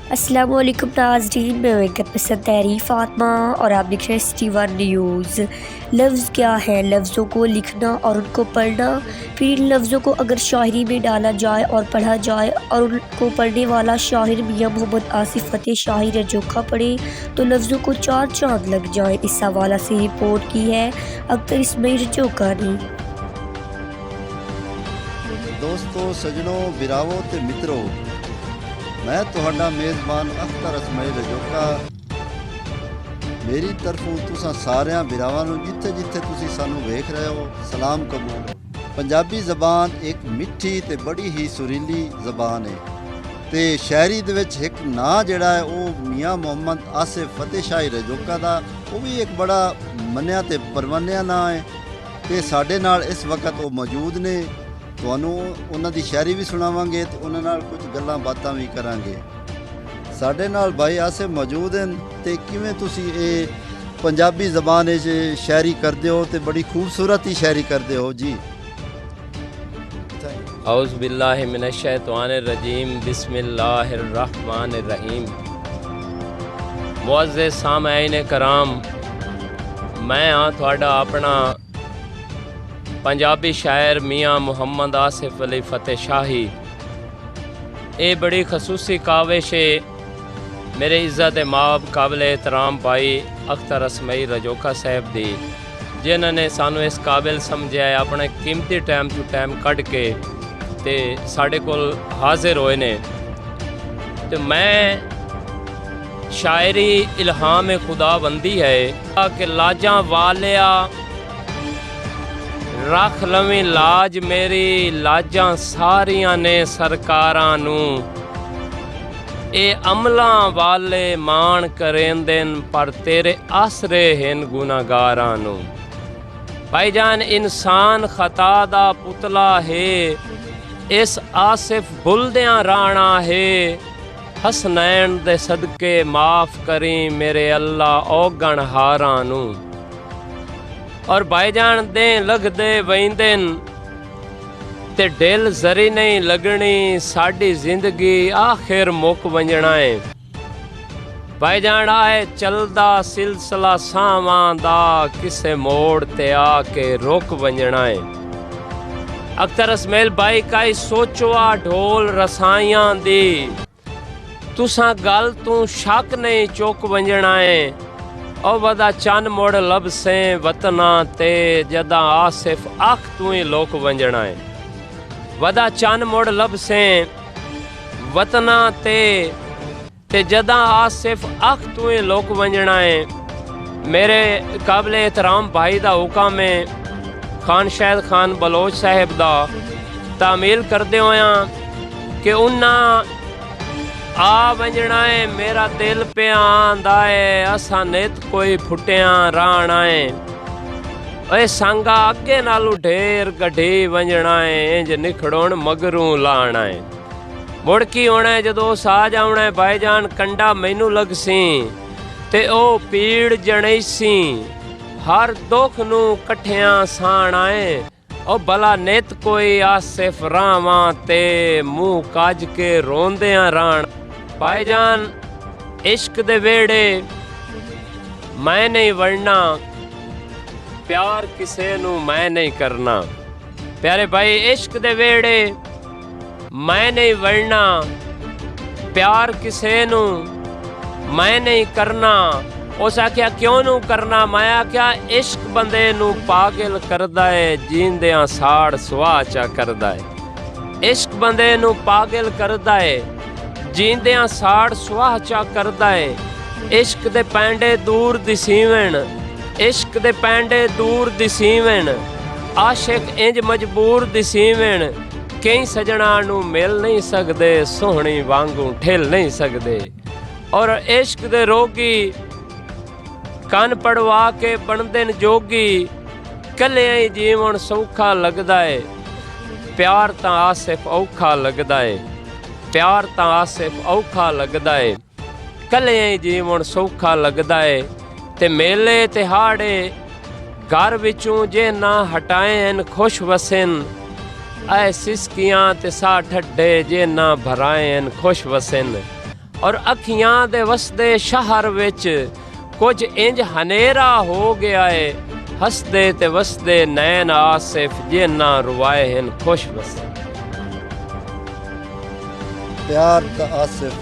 अस्सलाम वालेकुम नाज़रीन, मैं वेंकट पसंद तहरीर फ़ातिमा और आप देख रहे हैं सिटी वन न्यूज़। लफ्ज़ क्या है? लफ्ज़ों को लिखना और उनको पढ़ना। फिर इन लफ्ज़ों को अगर शायरी में डाला जाए और पढ़ा जाए और उनको पढ़ने वाला शाहिर मियाँ मोहम्मद आसिफ फ़तेह शाही रजोखा पढ़े तो लफ्ज़ों को चार चाँद लग जाए। इस हवाला से रिपोर्ट की है अख्तर इस्माइल रजोखा ने। दोस्तों सजनों बिरावो ते मित्रों, मैं तुहाडा मेज़बान अख्तर इस्माइल रजोखा मेरी तरफों तुसां सारियां बिरावां नूं जिथे जिथे तुसीं सानू वेख रहे हो सलाम कबूल। पंजाबी ज़बान एक मिठी ते बड़ी ही सुरीली ज़बान है ते शायरी दे विच एक नां जिहड़ा है वो मियाँ मोहम्मद आसिफ फ़तेह शाही रजोखा दा वो भी एक बड़ा मन्निया ते परवानिया नां है ते साडे नाल इस वक्त वो मौजूद ने। ਤੁਹਾਨੂੰ ਉਹਨਾਂ ਦੀ ਸ਼ਾਇਰੀ ਵੀ ਸੁਣਾਵਾਂਗੇ ਤੇ ਉਹਨਾਂ ਨਾਲ ਕੁਝ ਗੱਲਾਂ ਬਾਤਾਂ ਵੀ ਕਰਾਂਗੇ। ਸਾਡੇ ਨਾਲ ਭਾਈ ਆਸਿਫ ਮੌਜੂਦ ਹਨ ਤੇ ਕਿਵੇਂ ਤੁਸੀਂ ਇਹ ਪੰਜਾਬੀ ਜ਼ਬਾਨ ਵਿੱਚ ਸ਼ਾਇਰੀ ਕਰਦੇ ਹੋ ਤੇ ਬੜੀ ਖੂਬਸੂਰਤ ਹੀ ਸ਼ਾਇਰੀ ਕਰਦੇ ਹੋ ਜੀ। औज़ बिल्लाहि मिनश शैतानिर रजीम बिस्मिल्लाहिर रहमानिर रहीम। मुअज़्ज़िज़ सामईन कराम, मैं हाँ तुहाडा अपना पंजाबी शायर मियाँ मुहम्मद आसिफ अली फ़तेह शाही। ये बड़ी खसूसी काविश है मेरे इज़्ज़त माब काबिल एहतराम भाई अख्तर इस्माइल रजोखा साहब दी, जिन्होंने सानू इस काबिल समझा है अपने कीमती टाइम टू टाइम कढ़ के ते साढ़े कोल हाजिर होए ने। तो मैं शायरी इल्हाम खुदाबंदी है कि लाजा वालिया रख लवीं लाज मेरी, लाजां सारियां ने सरकारां नूं। ए अमलां वाले मान करेंदन पर तेरे आसरे हिन गुनाहगारां नूं। भाईजान इंसान खता दा पुतला है, इस आसिफ भुलदियां राणा है। हसनैन दे सदके माफ़ करी मेरे अल्लाह औगण हारां नूं। और भाईजान दे लगदे वहींदन ते दिल जरी नहीं लगनी, साड़ी जिंदगी आखिर मुक वंजना है। भाईजान आए चलदा सिलसिला सावां दा, किसे मोड़ ते आके रुक वंजना है। अख्तर इस्माइल भाई काई सोचवा ढोल रसाइयां दी, तुसां गल तू शक नहीं चुक वंजना है। ओ वदा चन मुड़ लबसे वतना ते, जदा आसिफ अख तू ही लोक वंजना है। वदा चन मुड़ लबसे वतना ते जदा आसिफ अख तू ही लोक वंजना है। मेरे काबिल एहतराम भाई दा हुक्म है खान शहद खान बलोच साहब दा तामील करदे होया कि उन्ना आ वंजना है। मेरा दिल पे आंदा है असा नित कोई फुटिया राणा है। ओए संगा अगे नालू ढेर गढ़ी वंजना है, इंज निखड़ोण मगरू लाना है। मुड़की होना है जदों साज आउणा है भाईजान कंडा मैनू लगसी ते ओ पीड़ जणैसी। हर दुख नू कट्ठियां साणा है, ओ भला नित कोई आसिफ रावां ते मुंह कज के रोंदियां राण। भाईजान इश्क दे वेड़े मैं नहीं वड़ना, प्यार किसे नू मैं नहीं करना। प्यारे भाई इश्क दे वेड़े मैं नहीं वड़ना, प्यार किसे नू मैं नहीं करना। उस आख्या क्यों नू करना? मैं आख्या इश्क बंदे नू पागल करदा है, जींदियां साड़ सुहा चा करदा है। इश्क बंदे नू पागल करदा है, जींदियां साड़ सुहा चा करदा है। इश्क दे पैंडे दूर दिसीवन, इश्क दे पैंडे दूर दिसीवन। आशिक इंज मजबूर दिसीवन, कई सजना नू मिल नहीं सकदे, सोहनी वांगू ठिल नहीं सकदे। और इश्क दे रोगी कन पड़वा के बनदे जोगी, कलियां ही जीवन सौखा लगदा है। प्यार तां आसिफ औखा लगदा है, प्यार तां आसिफ औखा लगदा है। कलियां ही जीवन सौखा लगदा है। ते मेले तिहाड़े घर विचों जे ना हटाए हन खुश वसन, ऐ सिसकियां ते सा ठड्डे जे ना भराए हन खुश वसन। ਔਰ ਅੱਖੀਆਂ ਦੇ ਵਸਦੇ ਸ਼ਹਿਰ ਵਿੱਚ ਕੁਝ ਇੰਜ ਹਨੇਰਾ ਹੋ ਗਿਆ ਏ ਹੱਸਦੇ ਤੇ ਵਸਦੇ ਨੈਣ ਆਸਿਫ ਜਿਨ੍ਹਾਂ ਰਵਾਏ ਹਨ ਖੁਸ਼ ਵਸੇ प्यार का आसिफ